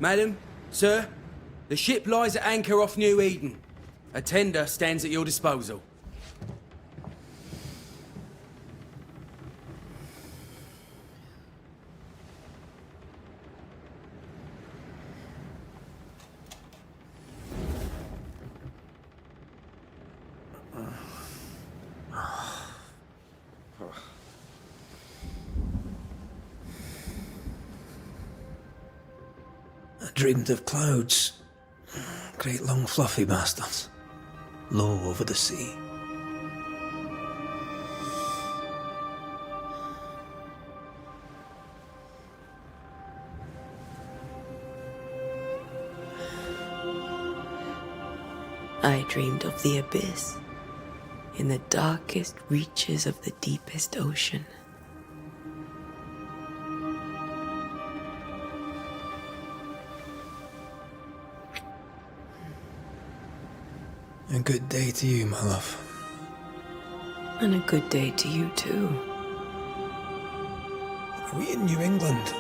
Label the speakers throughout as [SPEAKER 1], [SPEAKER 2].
[SPEAKER 1] Madam, sir, the ship lies at anchor off New Eden. A tender stands at your disposal.
[SPEAKER 2] I dreamed of clouds. Great long fluffy bastards. Low over the sea.
[SPEAKER 3] I dreamed of the abyss, in the darkest reaches of the deepest ocean.
[SPEAKER 2] A good day to you, my love.
[SPEAKER 3] And a good day to you too.
[SPEAKER 2] Are we in New England?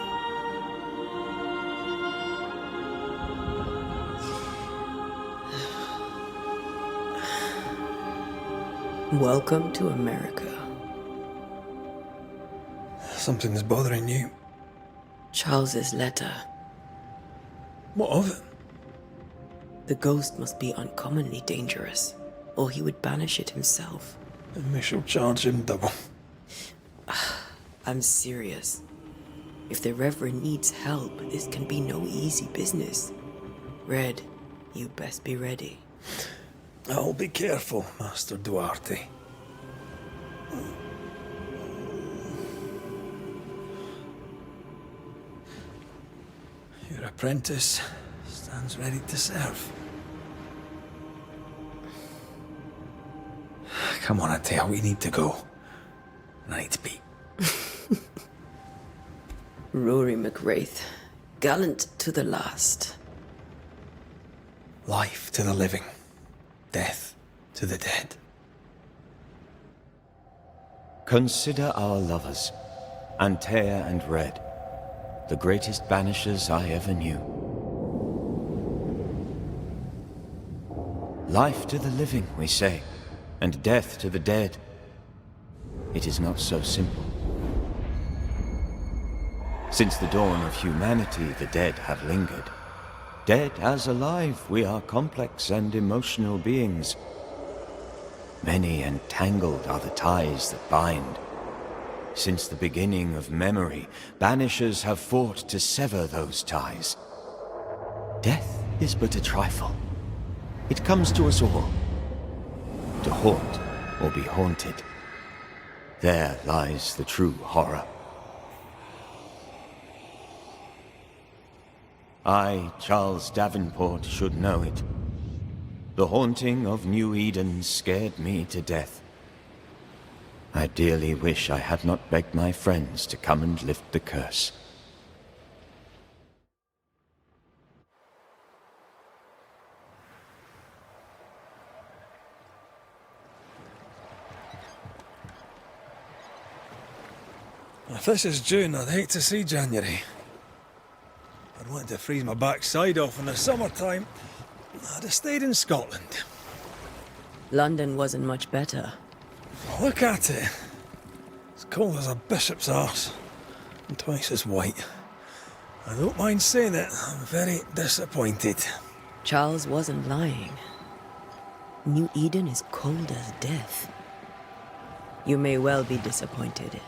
[SPEAKER 3] Welcome to America.
[SPEAKER 2] Something's bothering you.
[SPEAKER 3] Charles's letter.
[SPEAKER 2] What of it?
[SPEAKER 3] The ghost must be uncommonly dangerous, or he would banish it himself.
[SPEAKER 2] And we shall charge him double.
[SPEAKER 3] I'm serious. If the Reverend needs help, this can be no easy business. Red, you best be ready.
[SPEAKER 2] I'll be careful, Master Duarte. Your apprentice stands ready to serve. Come on, Atea, we need to go. And I need to be.
[SPEAKER 3] Rory McWraith, gallant to the last.
[SPEAKER 2] Life to the living, death to the dead.
[SPEAKER 4] Consider our lovers, Antea and Red, the greatest banishers I ever knew. Life to the living, we say, and death to the dead. It is not so simple. Since the dawn of humanity, the dead have lingered. Dead as alive, we are complex and emotional beings. Many and tangled are the ties that bind. Since the beginning of memory, banishers have fought to sever those ties. Death is but a trifle. It comes to us all. To haunt or be haunted. There lies the true horror. I, Charles Davenport, should know it. The haunting of New Eden scared me to death. I dearly wish I had not begged my friends to come and lift the curse.
[SPEAKER 2] If this is June, I'd hate to see January. I'd want to freeze my backside off in the summertime. I'd have stayed in Scotland.
[SPEAKER 3] London wasn't much better.
[SPEAKER 2] Look at it. It's cold as a bishop's arse. And twice as white. I don't mind saying it, I'm very disappointed.
[SPEAKER 3] Charles wasn't lying. New Eden is cold as death. You may well be disappointed.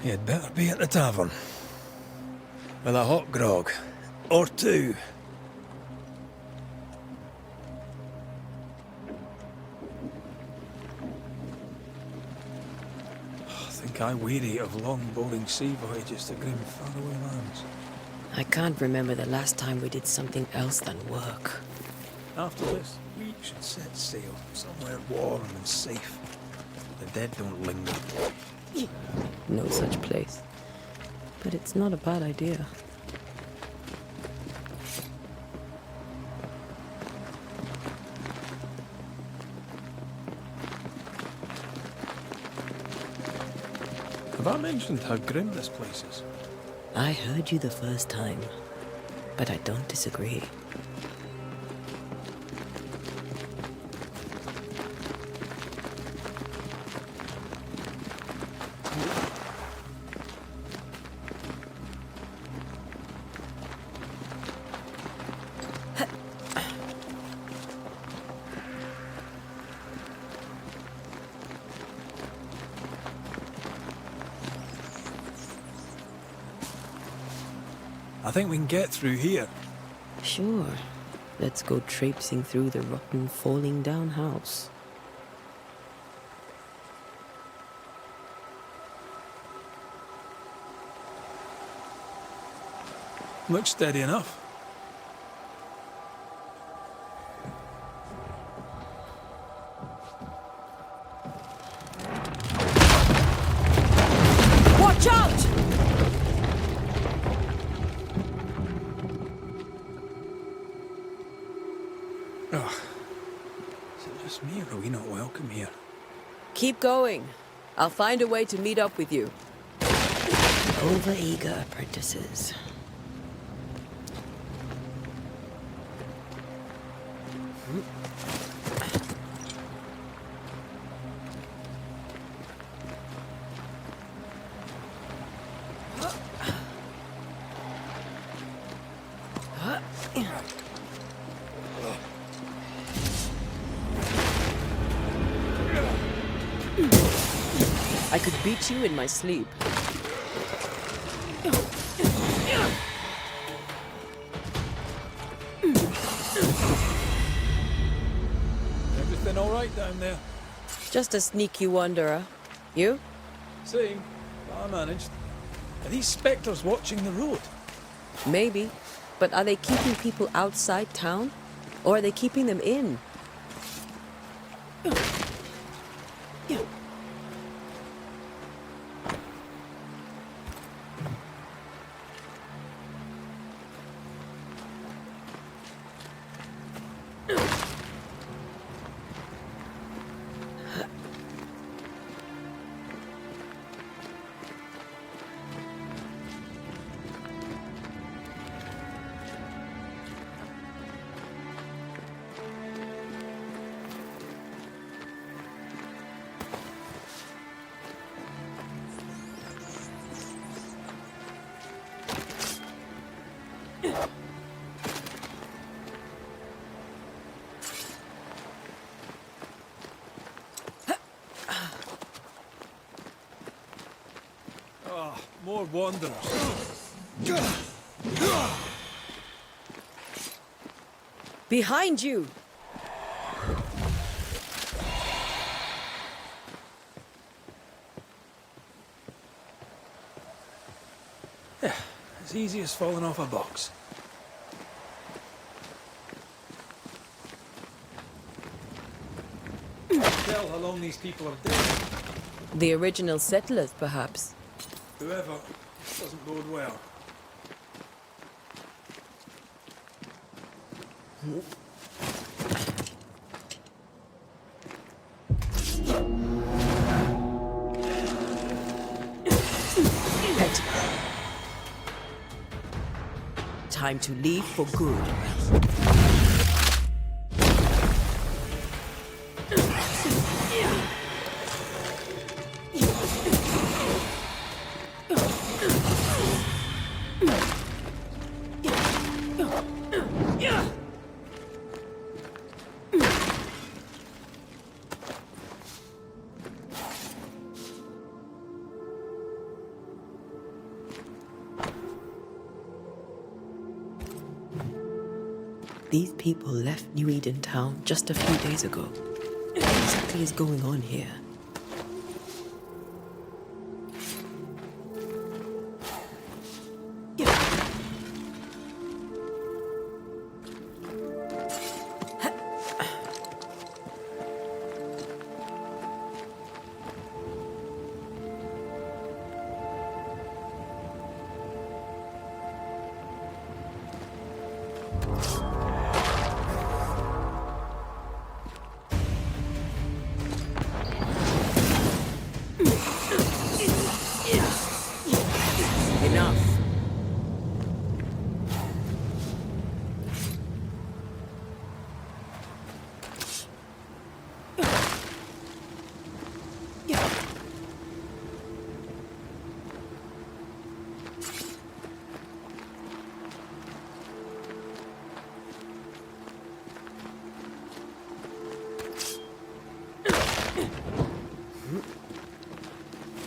[SPEAKER 2] You'd better be at the tavern. With a hot grog. Or two. I think I weary of long, boring sea voyages to grim, faraway lands.
[SPEAKER 3] I can't remember the last time we did something else than work.
[SPEAKER 2] After this, we should set sail somewhere warm and safe. The dead don't linger.
[SPEAKER 3] No such place. But it's not a bad idea.
[SPEAKER 2] Have I mentioned how grim this place is?
[SPEAKER 3] I heard you the first time, but I don't disagree.
[SPEAKER 2] I think we can get through here.
[SPEAKER 3] Sure. Let's go traipsing through the rotten, falling down house.
[SPEAKER 2] Looks steady enough.
[SPEAKER 3] Watch out!
[SPEAKER 2] Oh. Is it just me, or are we not welcome here?
[SPEAKER 3] Keep going. I'll find a way to meet up with you. Overeager apprentices. I could beat you in my sleep.
[SPEAKER 2] Everything all right down there?
[SPEAKER 3] Just a sneaky wanderer. You?
[SPEAKER 2] Same. I managed. Are these spectres watching the road?
[SPEAKER 3] Maybe. But are they keeping people outside town? Or are they keeping them in?
[SPEAKER 2] More wanderers.
[SPEAKER 3] Behind you!
[SPEAKER 2] Yeah, as easy as falling off a box. Tell how long these people are dead.
[SPEAKER 3] The original settlers, perhaps.
[SPEAKER 2] Whoever, doesn't bode well.
[SPEAKER 3] Time to leave for good. These people left New Eden town just a few days ago. What exactly is going on here?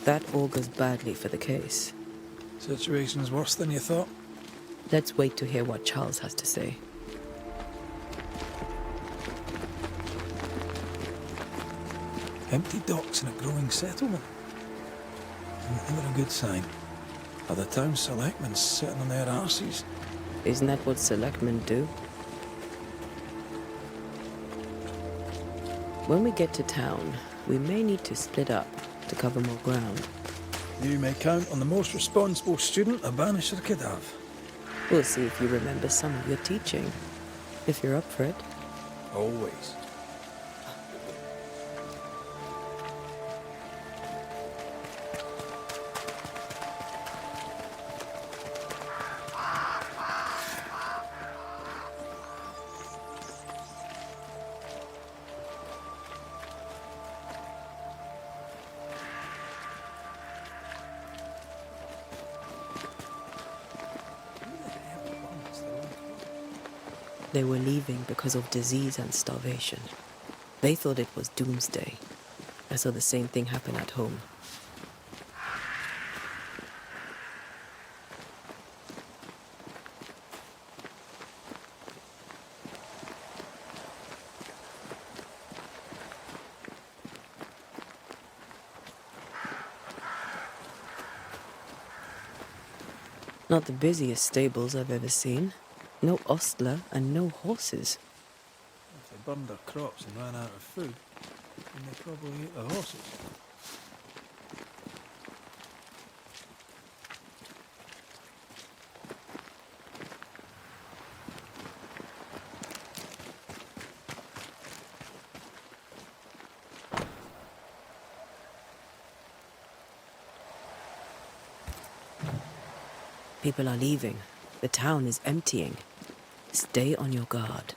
[SPEAKER 3] That augurs badly for the case.
[SPEAKER 2] Situation's worse than you thought.
[SPEAKER 3] Let's wait to hear what Charles has to say.
[SPEAKER 2] Empty docks in a growing settlement. Never a good sign. Are the town selectmen sitting on their arses?
[SPEAKER 3] Isn't that what selectmen do? When we get to town, we may need to split up to cover more ground.
[SPEAKER 2] You may count on the most responsible student a Banisher could have.
[SPEAKER 3] We'll see if you remember some of your teaching. If you're up for it.
[SPEAKER 2] Always.
[SPEAKER 3] They were leaving because of disease and starvation. They thought it was doomsday. I saw the same thing happen at home. Not the busiest stables I've ever seen. No ostler and no horses.
[SPEAKER 2] If they burned their crops and ran out of food, then they probably ate the horses.
[SPEAKER 3] People are leaving. The town is emptying. Stay on your guard.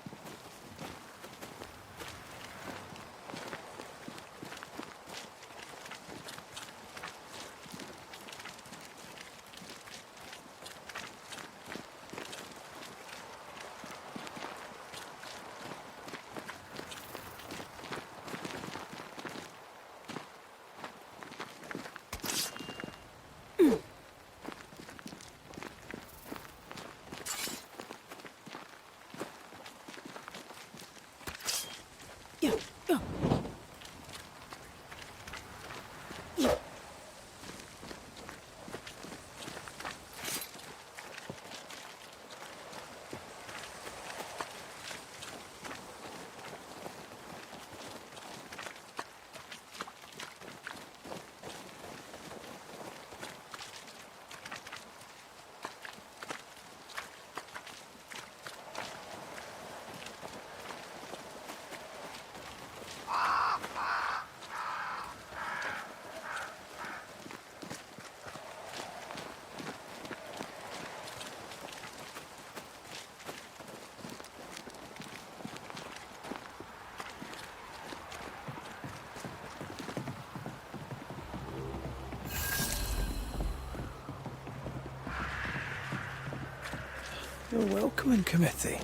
[SPEAKER 2] Your welcoming committee.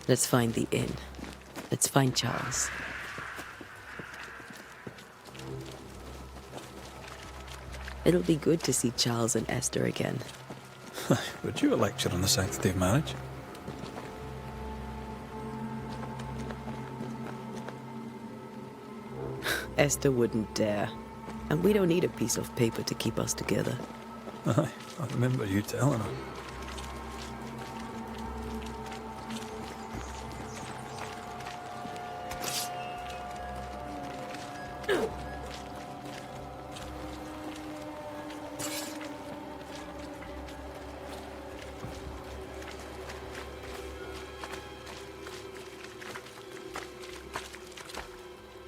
[SPEAKER 3] Let's find the inn. Let's find Charles. It'll be good to see Charles and Esther again.
[SPEAKER 2] Would you a lecture on the sanctity of marriage?
[SPEAKER 3] Esther wouldn't dare. And we don't need a piece of paper to keep us together.
[SPEAKER 2] Aye, I remember you telling her.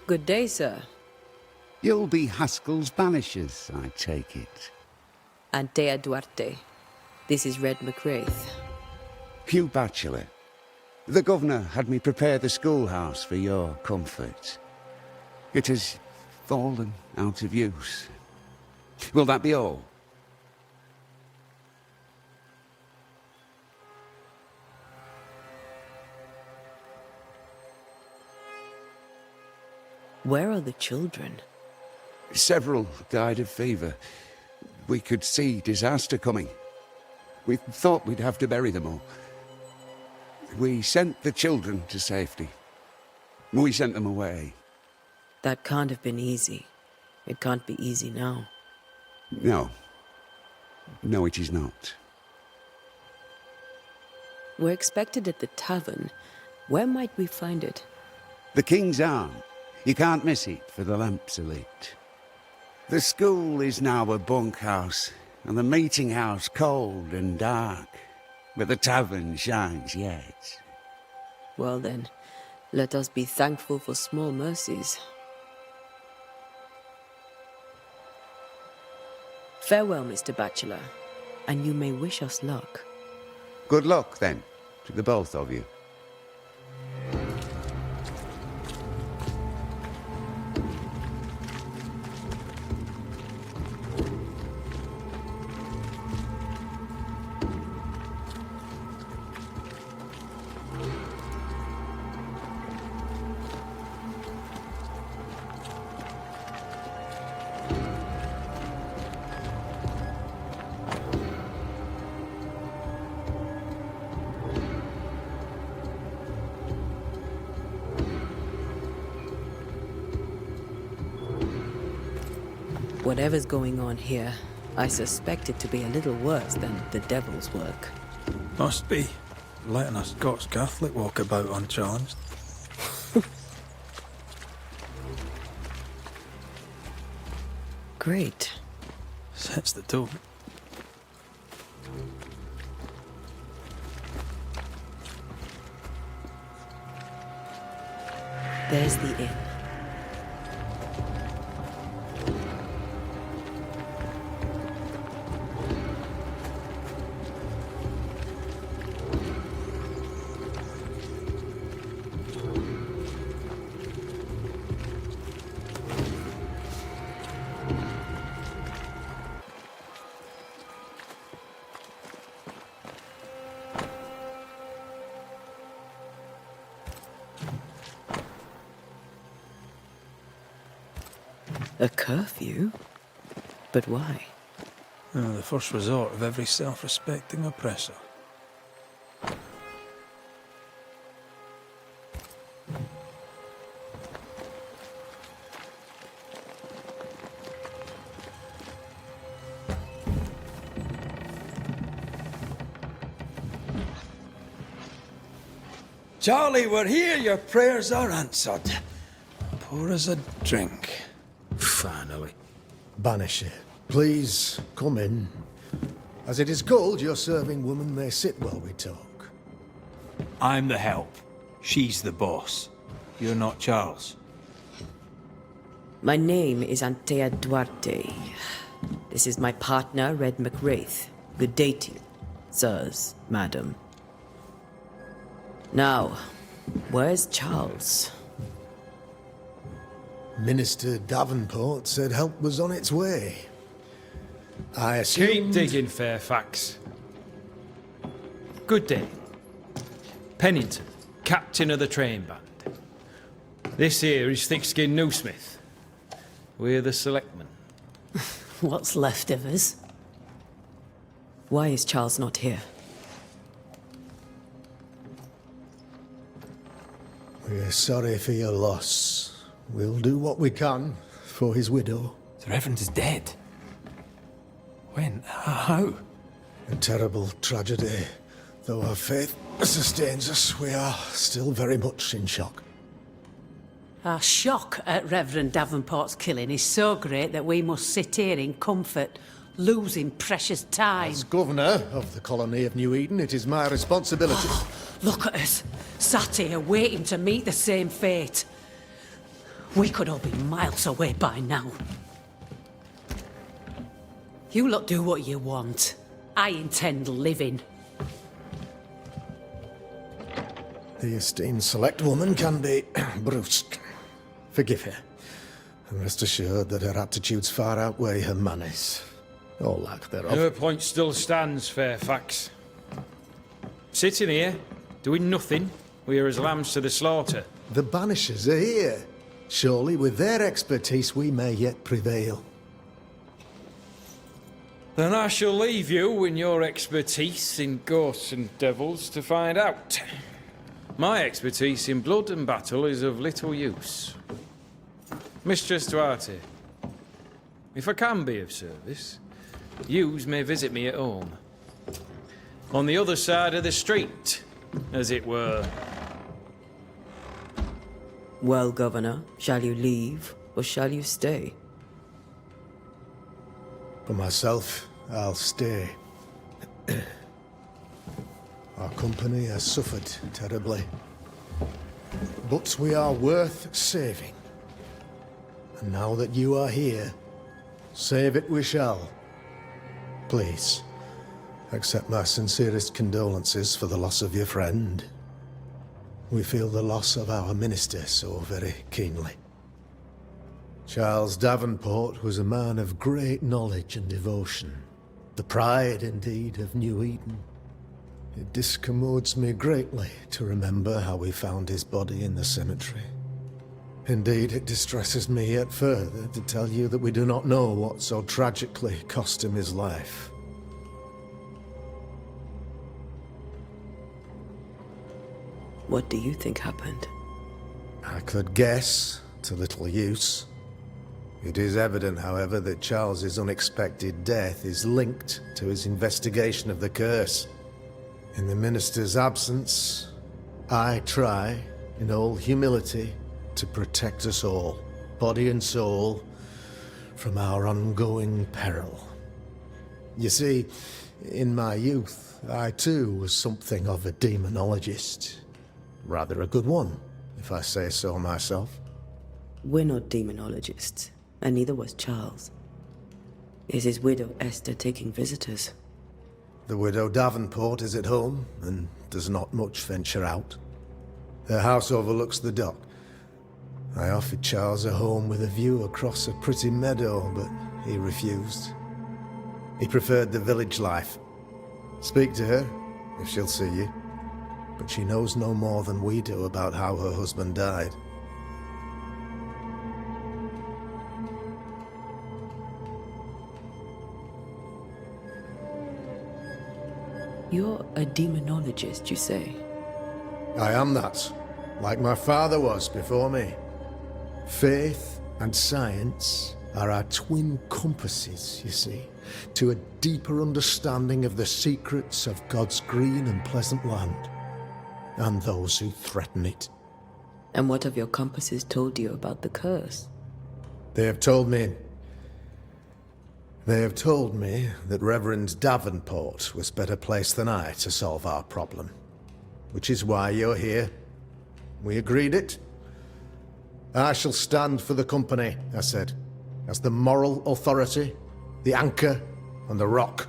[SPEAKER 3] Good day, sir.
[SPEAKER 5] You'll be Haskell's Banishers, I take it.
[SPEAKER 3] Antea Duarte. This is Red McWraith.
[SPEAKER 5] Hugh Batchelor. The governor had me prepare the schoolhouse for your comfort. It has fallen out of use. Will that be all?
[SPEAKER 3] Where are the children?
[SPEAKER 5] Several died of fever. We could see disaster coming. We thought we'd have to bury them all. We sent the children to safety. We sent them away.
[SPEAKER 3] That can't have been easy. It can't be easy now.
[SPEAKER 5] No. No, it is not.
[SPEAKER 3] We're expected at the tavern. Where might we find it?
[SPEAKER 5] The King's Arm. You can't miss it for the lamps are lit. The school is now a bunkhouse, and the meeting house cold and dark. But the tavern shines yet.
[SPEAKER 3] Well then, let us be thankful for small mercies. Farewell, Mr. Bachelor, and you may wish us luck.
[SPEAKER 5] Good luck, then, to the both of you.
[SPEAKER 3] Whatever's going on here, I suspect it to be a little worse than the devil's work.
[SPEAKER 2] Must be. Letting a Scots Catholic walk about unchallenged.
[SPEAKER 3] Great.
[SPEAKER 2] Sets the tone.
[SPEAKER 3] There's the inn. A curfew? But why?
[SPEAKER 2] The first resort of every self-respecting oppressor. Charlie, we're here. Your prayers are answered. Pour us a drink.
[SPEAKER 1] Finally.
[SPEAKER 6] Banisher, please come in. As it is called, your serving woman may sit while we talk.
[SPEAKER 2] I'm the help. She's the boss. You're not Charles.
[SPEAKER 3] My name is Antea Duarte. This is my partner, Red McWraith. Good day to you, sirs, madam. Now, where's Charles?
[SPEAKER 6] Minister Davenport said help was on its way. I assumed...
[SPEAKER 7] Keep digging, Fairfax. Good day. Pennington, captain of the train band. This here is Thick-Skinned Newsmith. We're the selectmen.
[SPEAKER 3] What's left of us? Why is Charles not here?
[SPEAKER 6] We're sorry for your loss. We'll do what we can for his widow.
[SPEAKER 2] The Reverend is dead. When? How?
[SPEAKER 6] A terrible tragedy. Though our faith sustains us, we are still very much in shock.
[SPEAKER 8] Our shock at Reverend Davenport's killing is so great that we must sit here in comfort, losing precious time.
[SPEAKER 6] As governor of the colony of New Eden, it is my responsibility...
[SPEAKER 8] Look at us, sat here waiting to meet the same fate. We could all be miles away by now. You lot do what you want. I intend living.
[SPEAKER 6] The esteemed select woman can be brusque. Forgive her. And rest assured that her aptitudes far outweigh her manners. Or lack thereof.
[SPEAKER 7] Her point still stands, Fairfax. Sitting here, doing nothing, we are as lambs to the slaughter.
[SPEAKER 6] The Banishers are here. Surely with their expertise we may yet prevail.
[SPEAKER 7] Then I shall leave you and your expertise in ghosts and devils to find out. My expertise in blood and battle is of little use. Mistress Duarte, if I can be of service, yous may visit me at home. On the other side of the street, as it were.
[SPEAKER 3] Well, Governor, shall you leave or shall you stay?
[SPEAKER 6] For myself, I'll stay. Our company has suffered terribly. But we are worth saving. And now that you are here, save it we shall. Please, accept my sincerest condolences for the loss of your friend. We feel the loss of our minister so very keenly. Charles Davenport was a man of great knowledge and devotion. The pride, indeed, of New Eden. It discommodes me greatly to remember how we found his body in the cemetery. Indeed, it distresses me yet further to tell you that we do not know what so tragically cost him his life.
[SPEAKER 3] What do you think happened?
[SPEAKER 6] I could guess, to little use. It is evident, however, that Charles's unexpected death is linked to his investigation of the curse. In the minister's absence, I try, in all humility, to protect us all, body and soul, from our ongoing peril. You see, in my youth, I too was something of a demonologist. Rather a good one, if I say so myself.
[SPEAKER 3] We're not demonologists, and neither was Charles. Is his widow Esther taking visitors?
[SPEAKER 6] The widow Davenport is at home, and does not much venture out. Her house overlooks the dock. I offered Charles a home with a view across a pretty meadow, but he refused. He preferred the village life. Speak to her, if she'll see you. But she knows no more than we do about how her husband died.
[SPEAKER 3] You're a demonologist, you say?
[SPEAKER 6] I am that, like my father was before me. Faith and science are our twin compasses, you see, to a deeper understanding of the secrets of God's green and pleasant land, and those who threaten it.
[SPEAKER 3] And what have your compasses told you about the curse?
[SPEAKER 6] They have told me that Reverend Davenport was better placed than I to solve our problem. Which is why you're here. We agreed it. I shall stand for the company, I said, as the moral authority, the anchor, and the rock,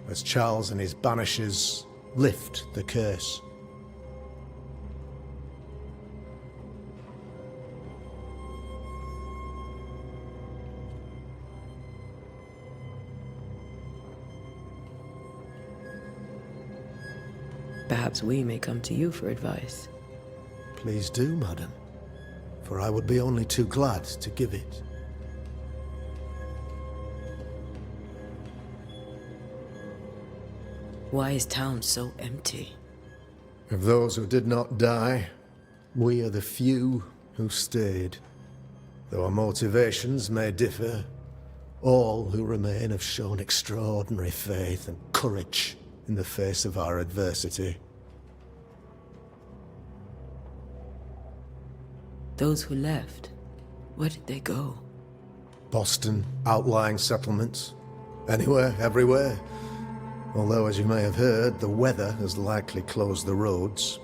[SPEAKER 6] as Charles and his Banishers lift the curse.
[SPEAKER 3] Perhaps we may come to you for advice.
[SPEAKER 6] Please do, madam, for I would be only too glad to give it.
[SPEAKER 3] Why is town so empty?
[SPEAKER 6] Of those who did not die, we are the few who stayed. Though our motivations may differ, all who remain have shown extraordinary faith and courage in the face of our adversity.
[SPEAKER 3] Those who left, where did they go?
[SPEAKER 6] Boston, outlying settlements. Anywhere, everywhere. Although, as you may have heard, the weather has likely closed the roads.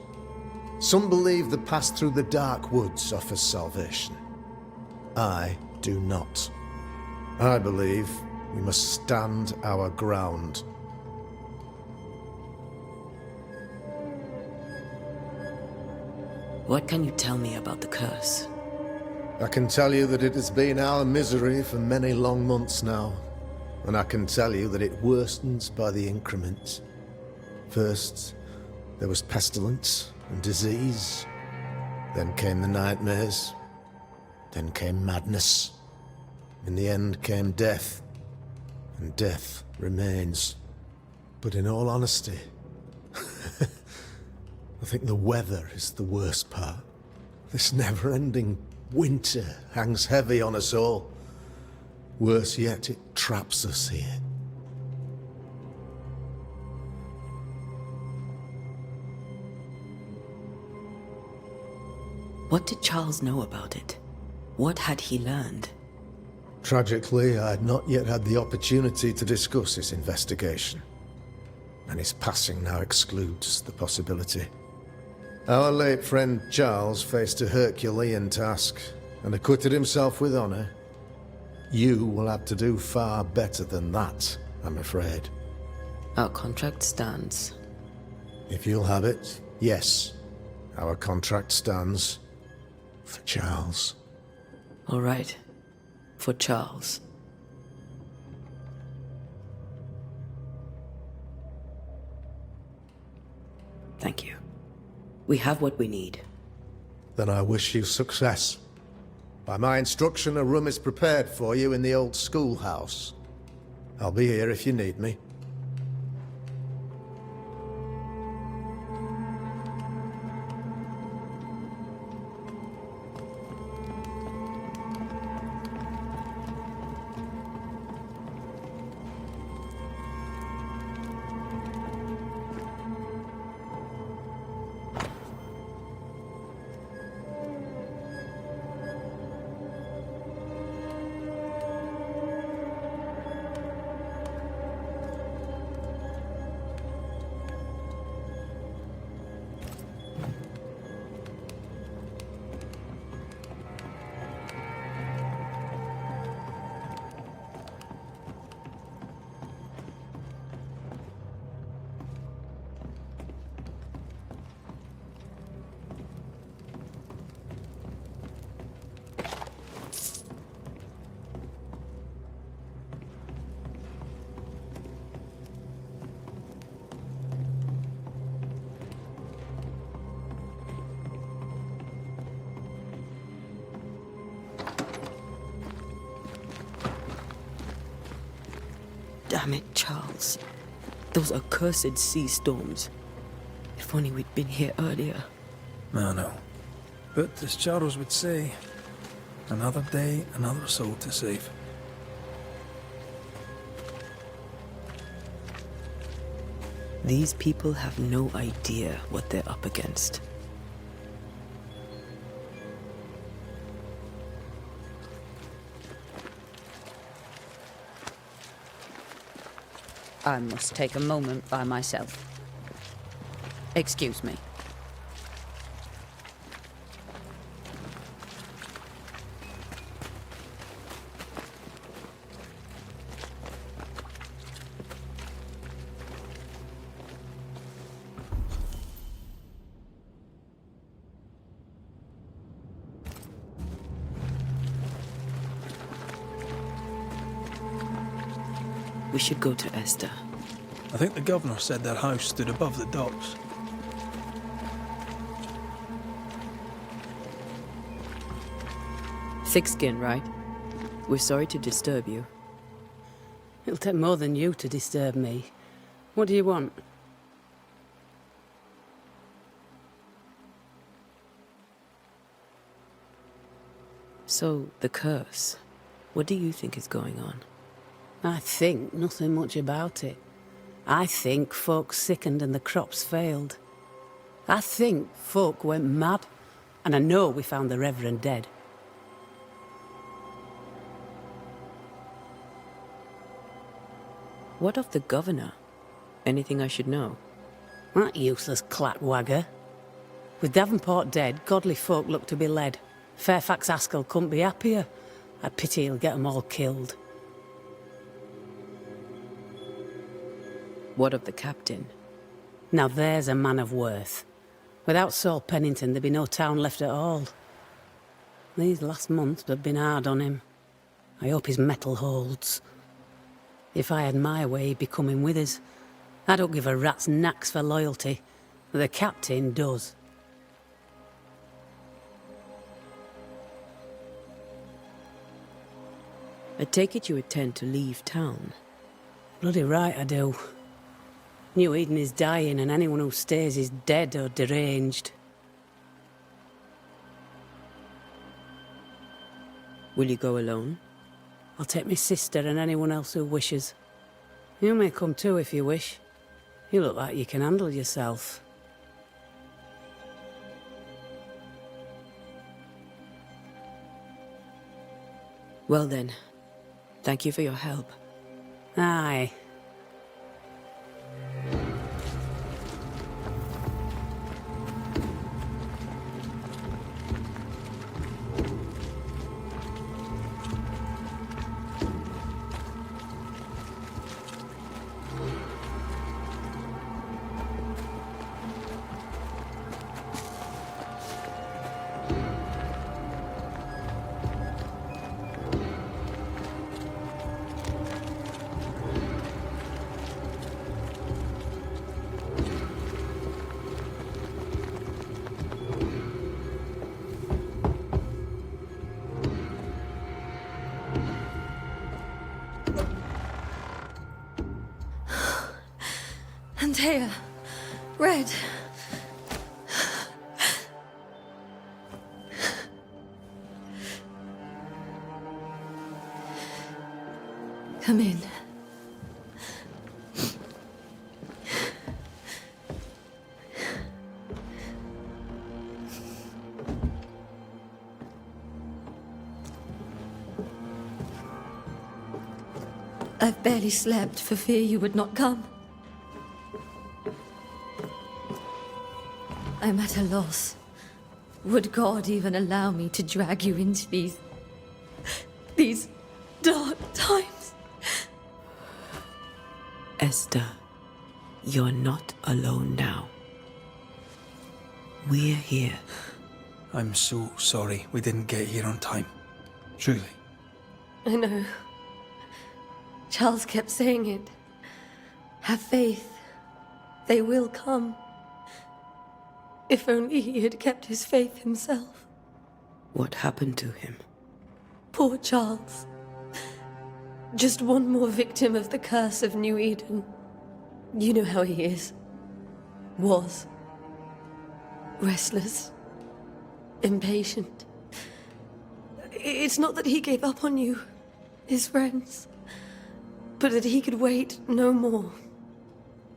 [SPEAKER 6] Some believe the path through the dark woods offers salvation. I do not. I believe we must stand our ground.
[SPEAKER 3] What can you tell me about the curse?
[SPEAKER 6] I can tell you that it has been our misery for many long months now. And I can tell you that it worsens by the increment. First, there was pestilence and disease. Then came the nightmares. Then came madness. In the end came death. And death remains. But in all honesty, I think the weather is the worst part. This never-ending winter hangs heavy on us all. Worse yet, it traps us here.
[SPEAKER 3] What did Charles know about it? What had he learned?
[SPEAKER 6] Tragically, I had not yet had the opportunity to discuss his investigation. And his passing now excludes the possibility. Our late friend Charles faced a Herculean task and acquitted himself with honor. You will have to do far better than that, I'm afraid.
[SPEAKER 3] Our contract stands.
[SPEAKER 6] If you'll have it, yes. Our contract stands for Charles.
[SPEAKER 3] All right. For Charles. Thank you. We have what we need.
[SPEAKER 6] Then I wish you success. By my instruction, a room is prepared for you in the old schoolhouse. I'll be here if you need me.
[SPEAKER 3] Damn it, Charles. Those accursed sea storms. If only we'd been here earlier.
[SPEAKER 2] No. But as Charles would say, another day, another soul to save.
[SPEAKER 3] These people have no idea what they're up against.
[SPEAKER 8] I must take a moment by myself. Excuse me.
[SPEAKER 3] We should go to Esther.
[SPEAKER 2] I think the governor said their house stood above the docks.
[SPEAKER 3] Thick skin, right? We're sorry to disturb you.
[SPEAKER 8] It'll take more than you to disturb me. What do you want?
[SPEAKER 3] So, the curse. What do you think is going on?
[SPEAKER 8] I think nothing much about it. I think folk sickened and the crops failed. I think folk went mad. And I know we found the Reverend dead.
[SPEAKER 3] What of the governor? Anything I should know?
[SPEAKER 8] That useless clackwagger. With Davenport dead, godly folk look to be led. Fairfax Askell couldn't be happier. I pity he'll get 'em all killed.
[SPEAKER 3] What of the captain?
[SPEAKER 8] Now there's a man of worth. Without Saul Pennington, there'd be no town left at all. These last months have been hard on him. I hope his mettle holds. If I had my way, he'd be coming with us. I don't give a rat's knacks for loyalty. The captain does.
[SPEAKER 3] I take it you intend to leave town.
[SPEAKER 8] Bloody right I do. New Eden is dying, and anyone who stays is dead or deranged.
[SPEAKER 3] Will you go alone?
[SPEAKER 8] I'll take my sister and anyone else who wishes. You may come too if you wish. You look like you can handle yourself.
[SPEAKER 3] Well then, thank you for your help.
[SPEAKER 8] Aye.
[SPEAKER 9] Antea, Red. Come in. I've barely slept for fear you would not come. I'm at a loss. Would God even allow me to drag you into these dark times?
[SPEAKER 3] Esther, you're not alone now. We're here.
[SPEAKER 2] I'm so sorry we didn't get here on time. Truly.
[SPEAKER 9] I know. Charles kept saying it. Have faith. They will come. If only he had kept his faith himself.
[SPEAKER 3] What happened to him?
[SPEAKER 9] Poor Charles. Just one more victim of the curse of New Eden. You know how he is. Was. Restless. Impatient. It's not that he gave up on you, his friends, but that he could wait no more.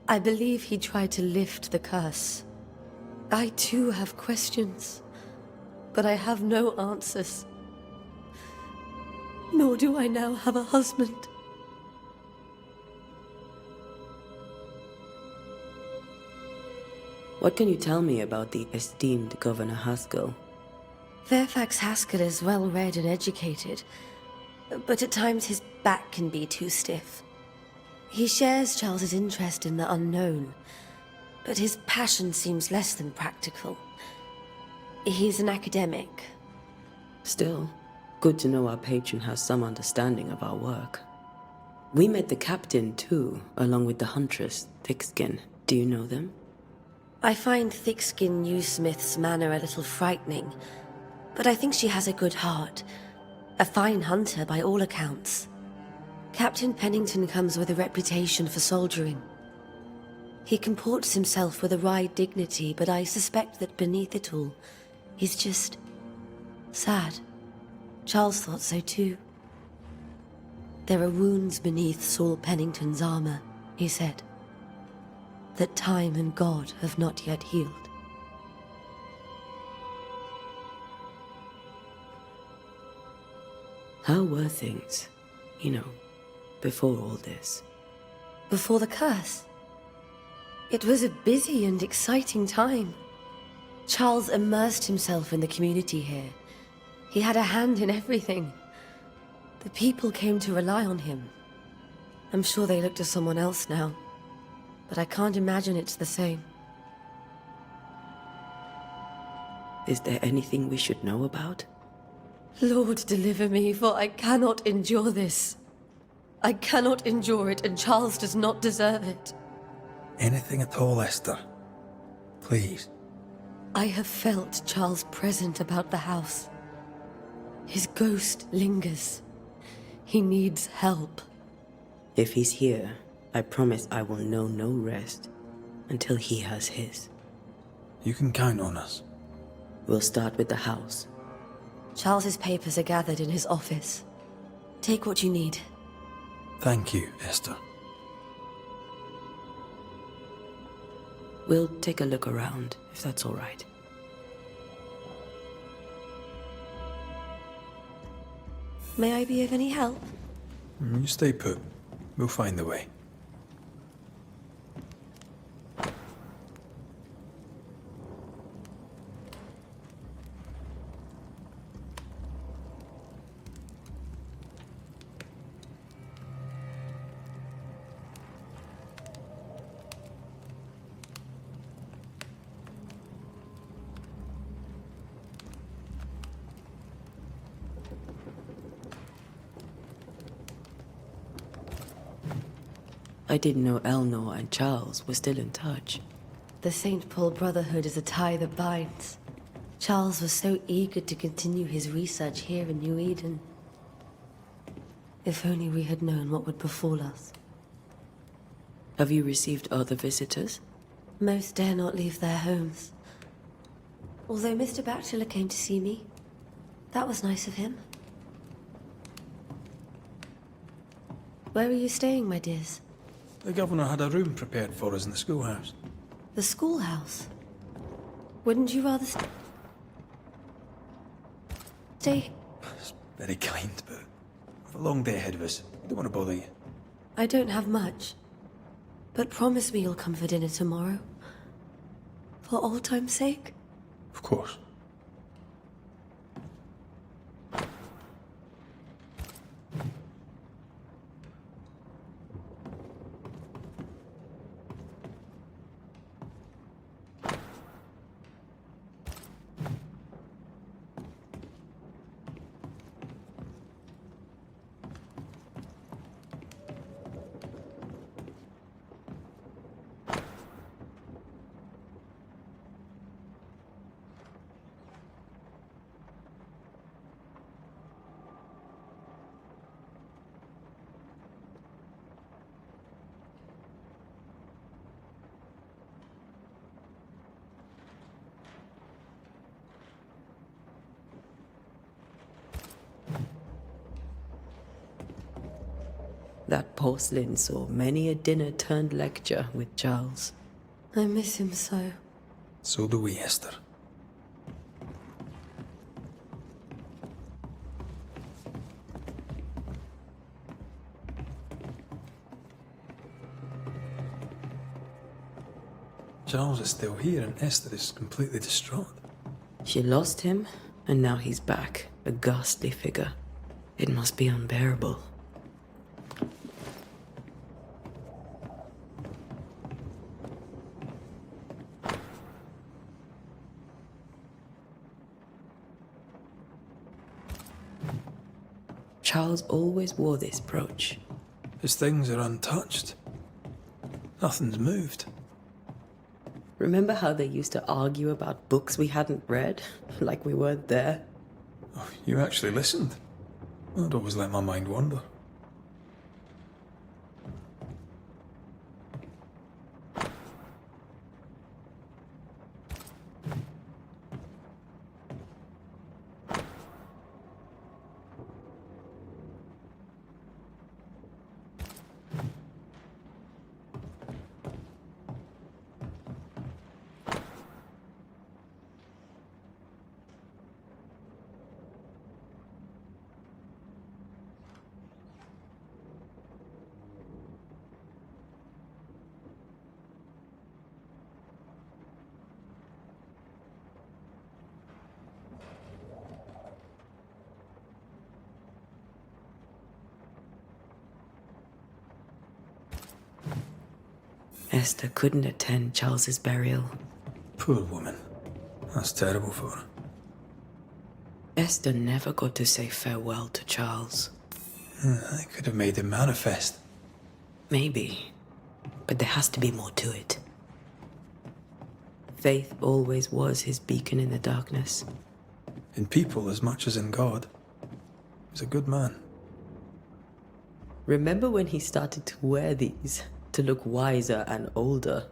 [SPEAKER 9] I believe he tried to lift the curse. I too have questions, but I have no answers. Nor do I now have a husband.
[SPEAKER 3] What can you tell me about the esteemed Governor Haskell?
[SPEAKER 9] Fairfax Haskell is well read and educated, but at times his back can be too stiff. He shares Charles's interest in the unknown, but his passion seems less than practical. He's an academic.
[SPEAKER 3] Still, good to know our patron has some understanding of our work. We met the captain too, along with the huntress, Thickskin. Do you know them?
[SPEAKER 9] I find Thickskin Newsmith's manner a little frightening, but I think she has a good heart. A fine hunter by all accounts. Captain Pennington comes with a reputation for soldiering. He comports himself with a wry dignity, but I suspect that beneath it all, he's just sad. Charles thought so too. There are wounds beneath Saul Pennington's armor, he said, that time and God have not yet healed.
[SPEAKER 3] How were things, before all this?
[SPEAKER 9] Before the curse? It was a busy and exciting time. Charles immersed himself in the community here. He had a hand in everything. The people came to rely on him. I'm sure they look to someone else now, but I can't imagine it's the same.
[SPEAKER 3] Is there anything we should know about?
[SPEAKER 9] Lord, deliver me, for I cannot endure this. I cannot endure it, and Charles does not deserve it.
[SPEAKER 2] Anything at all, Esther. Please.
[SPEAKER 9] I have felt Charles present about the house. His ghost lingers. He needs help.
[SPEAKER 3] If he's here, I promise I will know no rest until he has his.
[SPEAKER 2] You can count on us.
[SPEAKER 3] We'll start with the house.
[SPEAKER 9] Charles's papers are gathered in his office. Take what you need.
[SPEAKER 2] Thank you, Esther.
[SPEAKER 3] We'll take a look around, if that's all right.
[SPEAKER 9] May I be of any help?
[SPEAKER 2] You stay put. We'll find the way.
[SPEAKER 3] I didn't know Elnor and Charles were still in touch.
[SPEAKER 9] The St. Paul Brotherhood is a tie that binds. Charles was so eager to continue his research here in New Eden. If only we had known what would befall us.
[SPEAKER 3] Have you received other visitors?
[SPEAKER 9] Most dare not leave their homes. Although Mr. Bachelor came to see me. That was nice of him. Where are you staying, my dears?
[SPEAKER 2] The governor had a room prepared for us in the schoolhouse.
[SPEAKER 9] The schoolhouse? Wouldn't you rather stay?
[SPEAKER 2] It's very kind, but we've a long day ahead of us. I don't want to bother you.
[SPEAKER 9] I don't have much. But promise me you'll come for dinner tomorrow. For old time's sake.
[SPEAKER 2] Of course.
[SPEAKER 3] That porcelain saw many a dinner-turned-lecture with Charles.
[SPEAKER 9] I miss him so.
[SPEAKER 2] So do we, Esther. Charles is still here and Esther is completely distraught.
[SPEAKER 3] She lost him, and now he's back, a ghastly figure. It must be unbearable. Charles always wore this brooch.
[SPEAKER 2] His things are untouched. Nothing's moved.
[SPEAKER 3] Remember how they used to argue about books we hadn't read? Like we weren't there?
[SPEAKER 2] Oh, you actually listened. I'd always let my mind wander.
[SPEAKER 3] Esther couldn't attend Charles's burial.
[SPEAKER 2] Poor woman. That's terrible for her.
[SPEAKER 3] Esther never got to say farewell to Charles.
[SPEAKER 2] I could have made him manifest.
[SPEAKER 3] Maybe. But there has to be more to it. Faith always was his beacon in the darkness.
[SPEAKER 2] In people as much as in God. He was a good man.
[SPEAKER 3] Remember when he started to wear these to look wiser and older?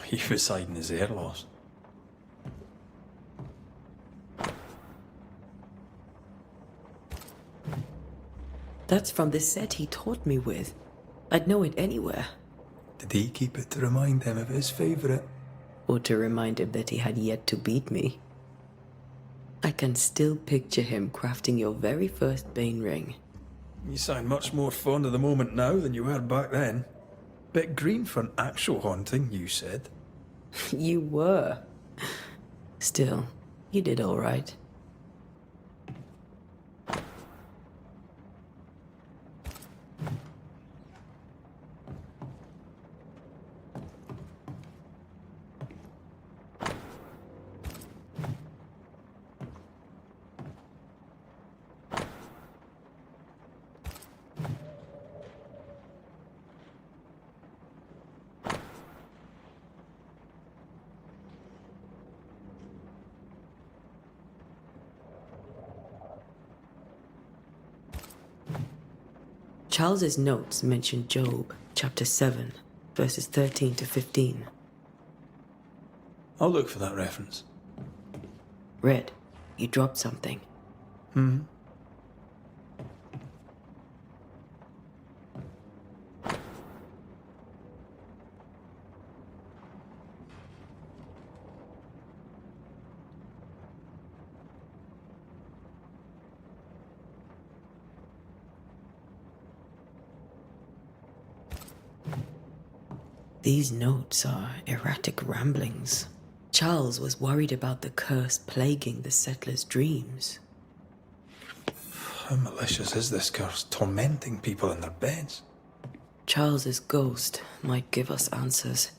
[SPEAKER 2] He was hiding his hair loss.
[SPEAKER 3] That's from the set he taught me with. I'd know it anywhere.
[SPEAKER 2] Did he keep it to remind him of his favourite?
[SPEAKER 3] Or to remind him that he had yet to beat me. I can still picture him crafting your very first Bane ring.
[SPEAKER 2] You sound much more fond of the moment now than you were back then. Bit green for an actual haunting, you said.
[SPEAKER 3] You were. Still, you did all right. Charles's notes mention Job, chapter 7, verses 13 to 15.
[SPEAKER 2] I'll look for that reference.
[SPEAKER 3] Red, you dropped something. These notes are erratic ramblings. Charles was worried about the curse plaguing the settlers' dreams.
[SPEAKER 2] How malicious is this curse, tormenting people in their beds?
[SPEAKER 3] Charles's ghost might give us answers.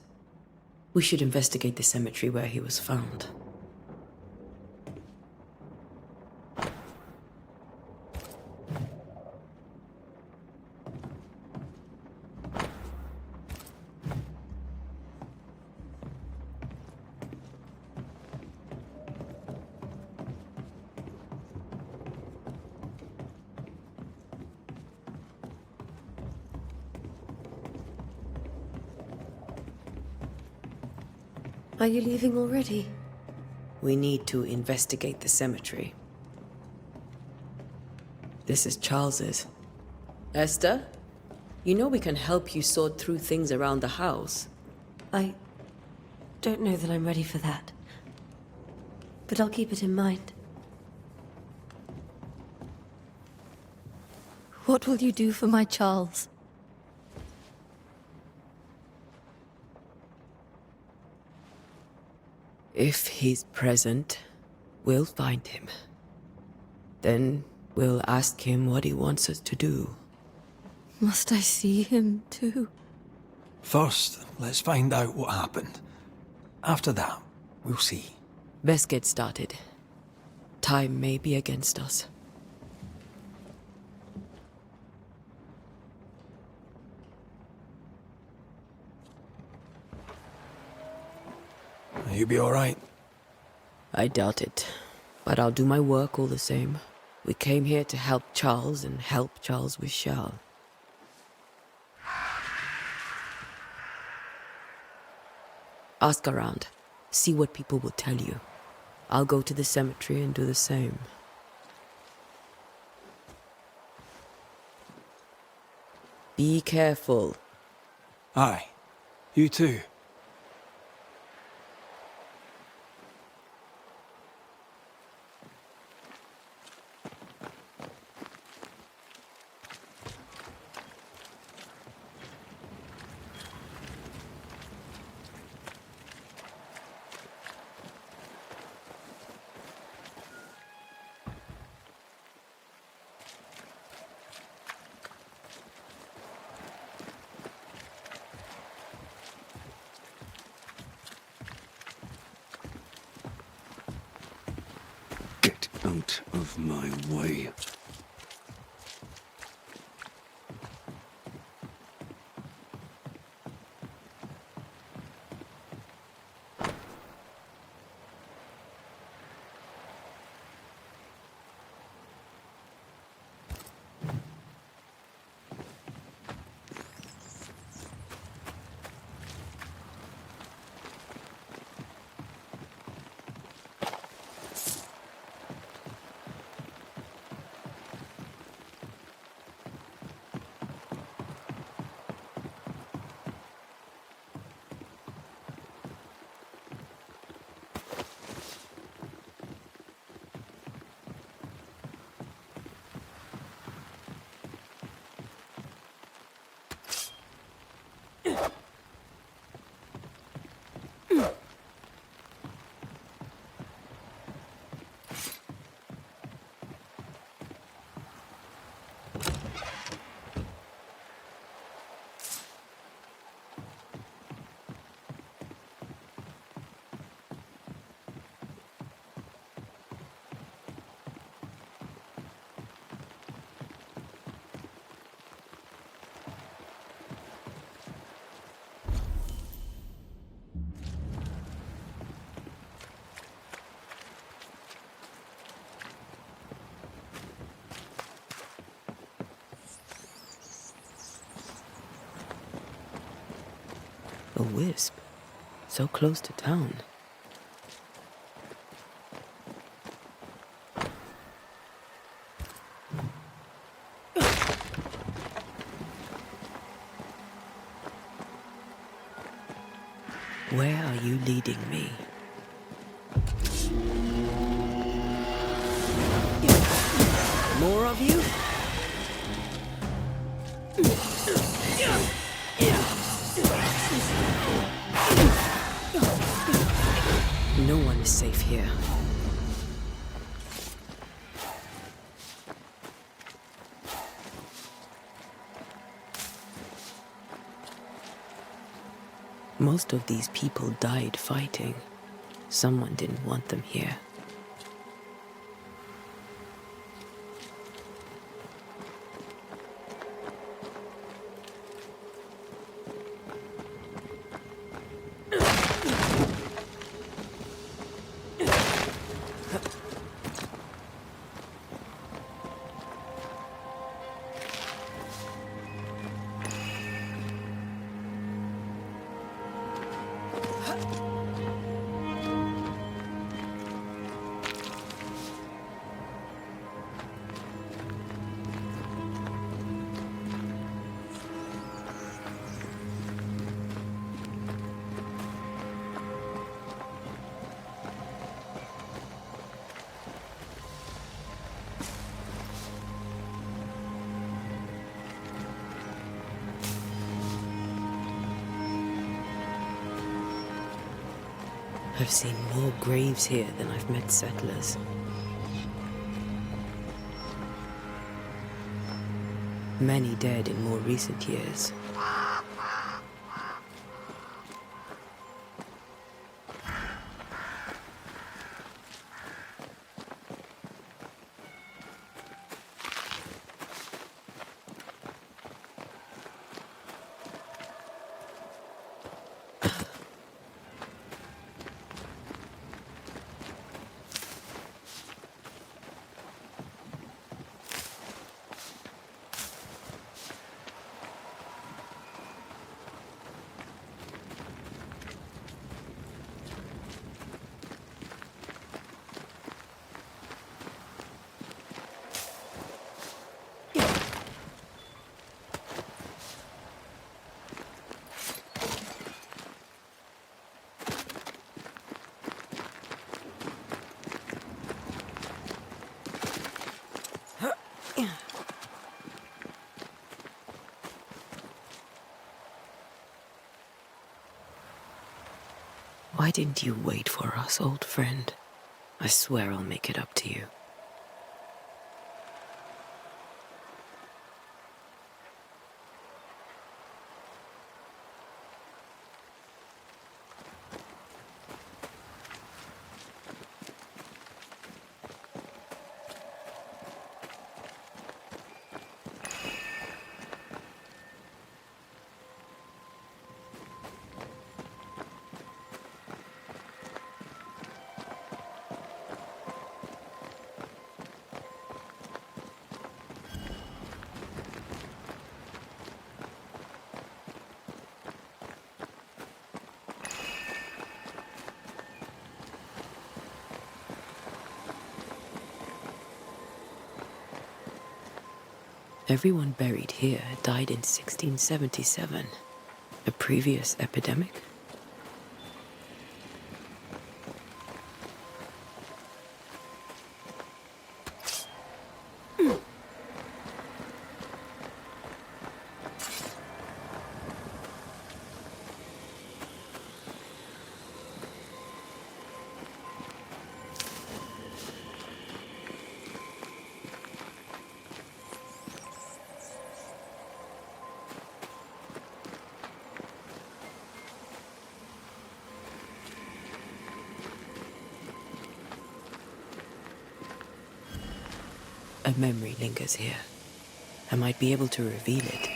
[SPEAKER 3] We should investigate the cemetery where he was found.
[SPEAKER 9] Are you leaving already?
[SPEAKER 3] We need to investigate the cemetery. This is Charles's. Esther, you know we can help you sort through things around the house.
[SPEAKER 9] I don't know that I'm ready for that. But I'll keep it in mind.
[SPEAKER 10] What will you do for my Charles?
[SPEAKER 3] If he's present, we'll find him. Then we'll ask him what he wants us to do.
[SPEAKER 10] Must I see him too?
[SPEAKER 2] First, let's find out what happened. After that, we'll see.
[SPEAKER 3] Best get started. Time may be against us.
[SPEAKER 2] You be all right?
[SPEAKER 3] I doubt it, but I'll do my work all the same. We came here to help Charles, and help Charles we shall. Ask around. See what people will tell you. I'll go to the cemetery and do the same. Be careful.
[SPEAKER 2] Aye. You too.
[SPEAKER 5] Get out of my way.
[SPEAKER 3] A wisp. So close to town. Where are you leading me? More of you? No one is safe here. Most of these people died fighting. Someone didn't want them here. I've seen more graves here than I've met settlers. Many dead in more recent years. Why didn't you wait for us, old friend? I swear I'll make it up to you. Everyone buried here died in 1677. A previous epidemic? A memory lingers here. I might be able to reveal it.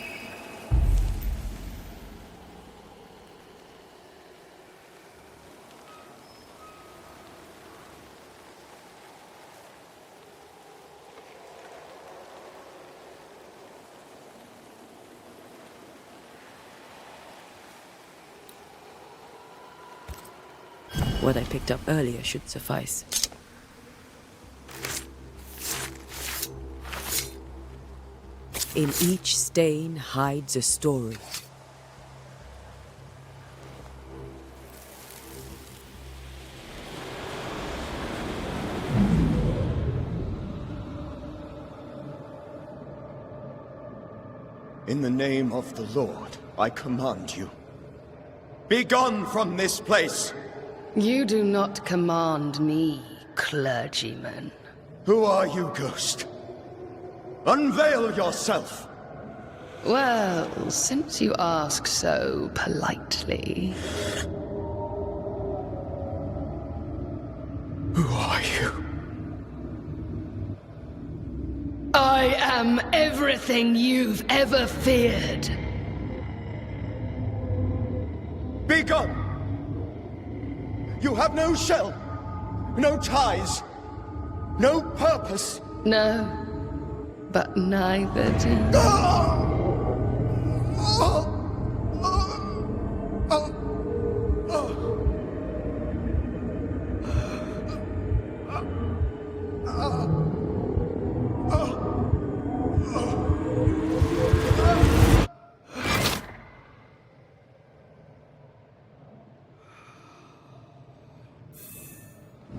[SPEAKER 3] What I picked up earlier should suffice. In each stain hides a story.
[SPEAKER 11] In the name of the Lord, I command you. Be gone from this place!
[SPEAKER 12] You do not command me, clergyman.
[SPEAKER 11] Who are you, ghost? Unveil yourself!
[SPEAKER 12] Well, since you ask so politely...
[SPEAKER 11] Who are you?
[SPEAKER 12] I am everything you've ever feared.
[SPEAKER 11] Be gone! You have no shell, no ties, no purpose.
[SPEAKER 12] No, but neither do you.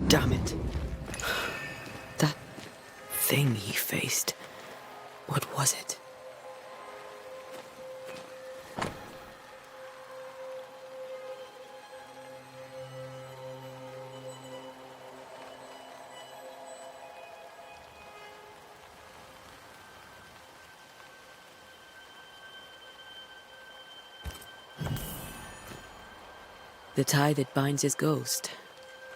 [SPEAKER 3] Damn it. That thing he faced. What was it? The tie that binds his ghost.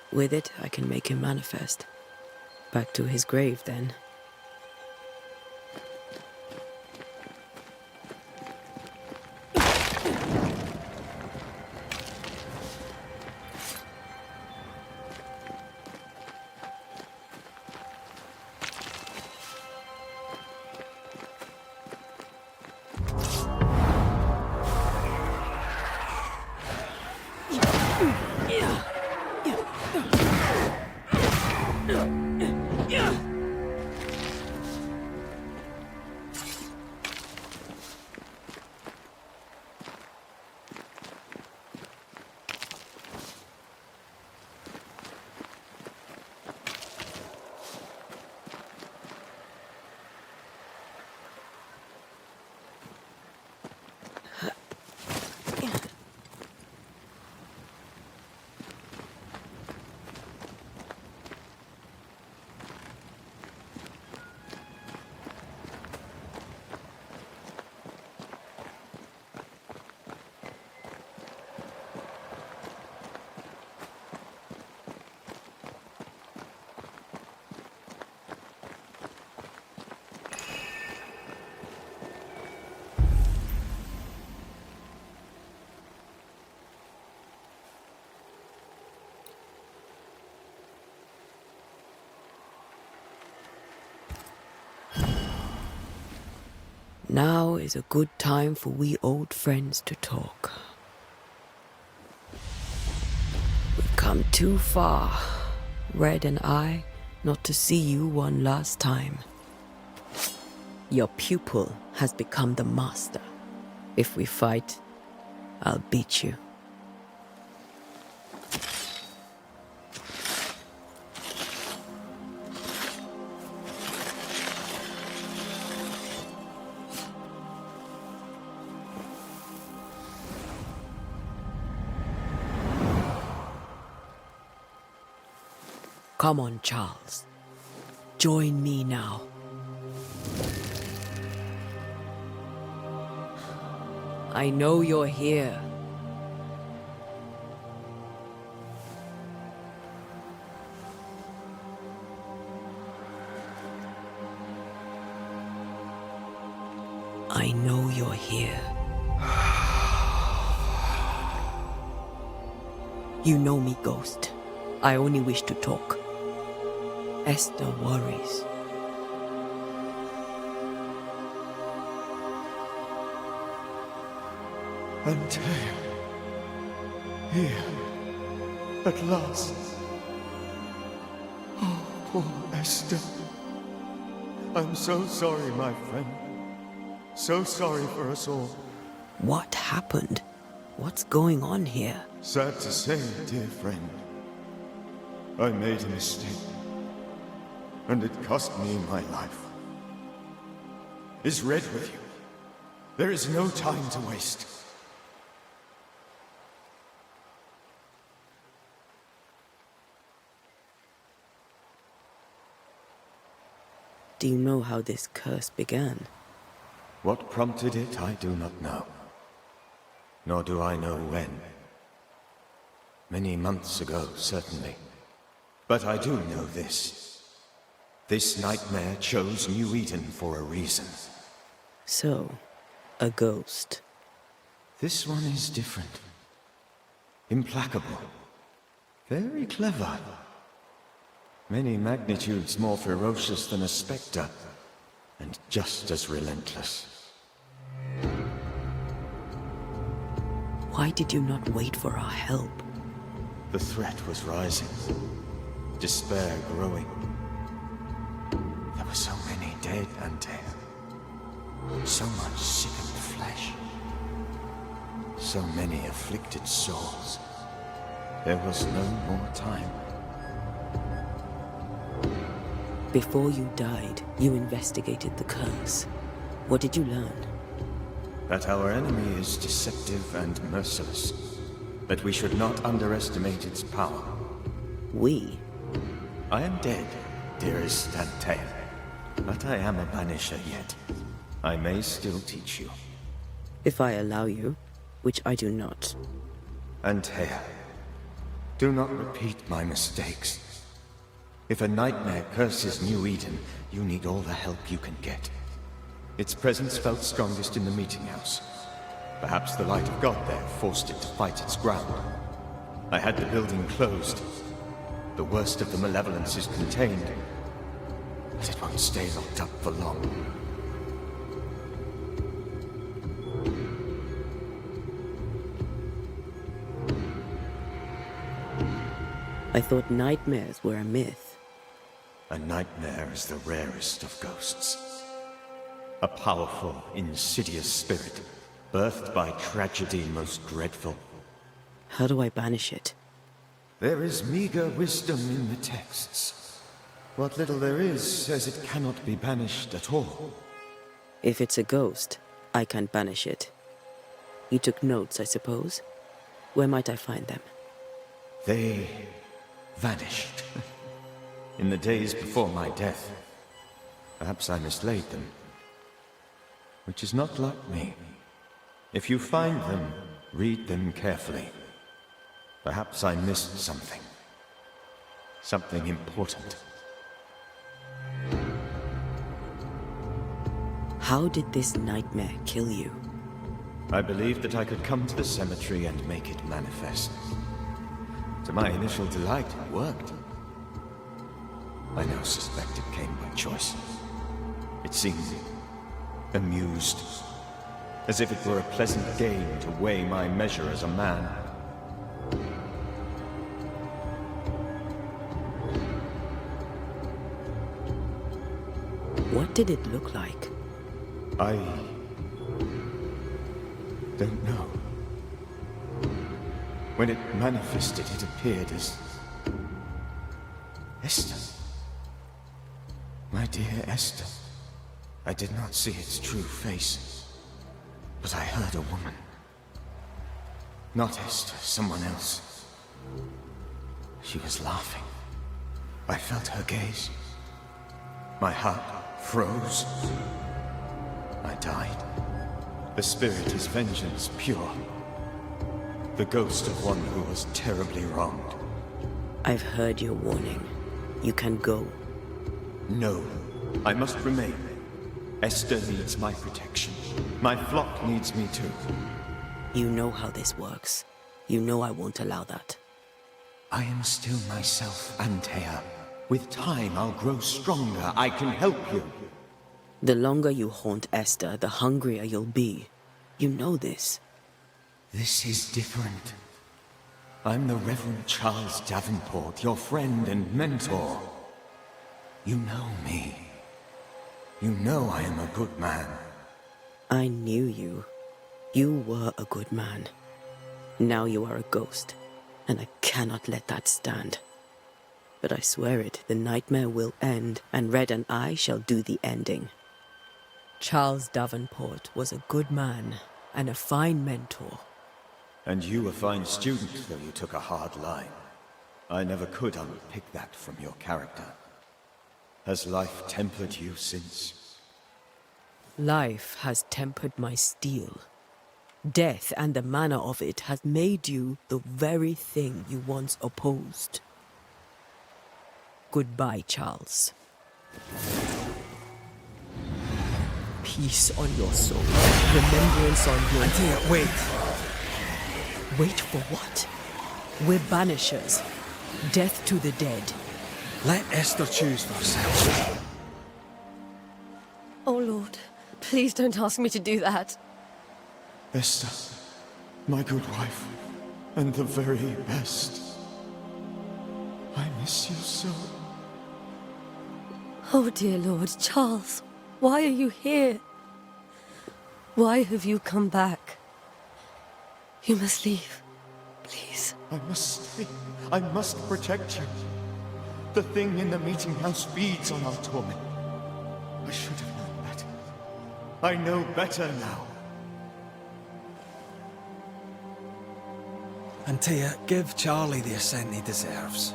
[SPEAKER 3] With it, I can make him manifest. Back to his grave, then. Now is a good time for we old friends to talk. We've come too far, Red and I, not to see you one last time. Your pupil has become the master. If we fight, I'll beat you. Come on, Charles. Join me now. I know you're here. I know you're here. You know me, Ghost. I only wish to talk. Esther worries.
[SPEAKER 11] Until here At last. Oh, poor Esther. I'm so sorry, my friend. So sorry for us all.
[SPEAKER 3] What happened? What's going on here?
[SPEAKER 11] Sad to say, dear friend, I made a mistake. And it cost me my life. Is Red with you? There is no time to waste.
[SPEAKER 3] Do you know how this curse began?
[SPEAKER 4] What prompted it, I do not know. Nor do I know when. Many months ago, certainly. But I do know this. This nightmare chose New Eden for a reason.
[SPEAKER 3] So, a ghost.
[SPEAKER 4] This one is different. Implacable. Very clever. Many magnitudes more ferocious than a spectre, and just as relentless.
[SPEAKER 3] Why did you not wait for our help?
[SPEAKER 4] The threat was rising. Despair growing. There were so many dead and dead. So much sickened flesh. So many afflicted souls. There was no more time.
[SPEAKER 3] Before you died, you investigated the curse. What did you learn?
[SPEAKER 4] That our enemy is deceptive and merciless. That we should not underestimate its power.
[SPEAKER 3] We?
[SPEAKER 4] I am dead, dearest Antea. But I am a Banisher yet. I may still teach you.
[SPEAKER 3] If I allow you, which I do not.
[SPEAKER 4] Antea, do not repeat my mistakes. If a nightmare curses New Eden, you need all the help you can get. Its presence felt strongest in the meeting house. Perhaps the light of God there forced it to fight its ground. I had the building closed. The worst of the malevolence is contained, but it won't stay locked up for long.
[SPEAKER 3] I thought nightmares were a myth.
[SPEAKER 4] A nightmare is the rarest of ghosts. A powerful, insidious spirit, birthed by tragedy most dreadful.
[SPEAKER 3] How do I banish it?
[SPEAKER 4] There is meager wisdom in the texts. What little there is says it cannot be banished at all.
[SPEAKER 3] If it's a ghost, I can't banish it. You took notes, I suppose? Where might I find them?
[SPEAKER 4] They vanished. In the days before my death. Perhaps I mislaid them. Which is not like me. If you find them, read them carefully. Perhaps I missed something. Something important.
[SPEAKER 3] How did this nightmare kill you?
[SPEAKER 4] I believed that I could come to the cemetery and make it manifest. To my initial delight, it worked. I now suspect it came by choice. It seemed amused, as if it were a pleasant game to weigh my measure as a man.
[SPEAKER 3] What did it look like?
[SPEAKER 4] I don't know. When it manifested, it appeared as Esther. My dear Esther. I did not see its true face, but I heard a woman. Not Esther, someone else. She was laughing. I felt her gaze. My heart froze. I died. The spirit is vengeance pure. The ghost of one who was terribly wronged.
[SPEAKER 3] I've heard your warning. You can go.
[SPEAKER 4] No, I must remain. Esther needs my protection. My flock needs me too.
[SPEAKER 3] You know how this works. You know I won't allow that.
[SPEAKER 4] I am still myself, Antea. With time, I'll grow stronger. I can help you.
[SPEAKER 3] The longer you haunt Esther, the hungrier you'll be. You know this.
[SPEAKER 4] This is different. I'm the Reverend Charles Davenport, your friend and mentor. You know me. You know I am a good man.
[SPEAKER 3] I knew you. You were a good man. Now you are a ghost, and I cannot let that stand. But I swear it, the nightmare will end, and Red and I shall do the ending. Charles Davenport was a good man and a fine mentor.
[SPEAKER 4] And you a fine student, though you took a hard line. I never could unpick that from your character. Has life tempered you since?
[SPEAKER 3] Life has tempered my steel. Death and the manner of it has made you the very thing you once opposed. Goodbye, Charles. Peace on your soul. Remembrance on your...
[SPEAKER 2] Antea, wait!
[SPEAKER 3] Wait for what? We're banishers. Death to the dead.
[SPEAKER 2] Let Esther choose for herself.
[SPEAKER 10] Oh, Lord, please don't ask me to do that.
[SPEAKER 11] Esther, my good wife, and the very best. I miss you so.
[SPEAKER 10] Oh, dear Lord, Charles, why are you here? Why have you come back? You must leave, please.
[SPEAKER 11] I must stay. I must protect you. The thing in the meeting house feeds on our torment. I should have known better. I know better now.
[SPEAKER 2] Antea, give Charlie the ascent he deserves.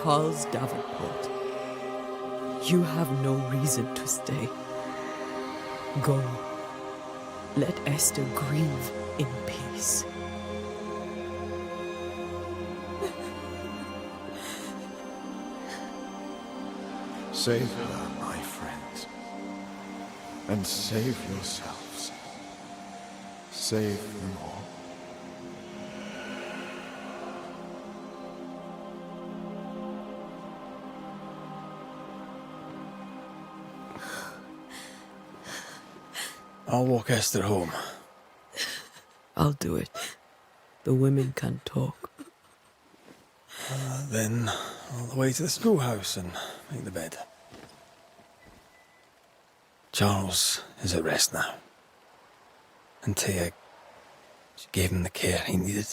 [SPEAKER 3] Charles Davenport, you have no reason to stay. Go. Let Esther grieve in peace.
[SPEAKER 11] Save her, my friends. And save yourselves. Save them all.
[SPEAKER 2] I'll walk Esther home.
[SPEAKER 3] I'll do it. The women can talk.
[SPEAKER 2] Then all the way to the schoolhouse and make the bed. Charles is at rest now. Antea, she gave him the care he needed.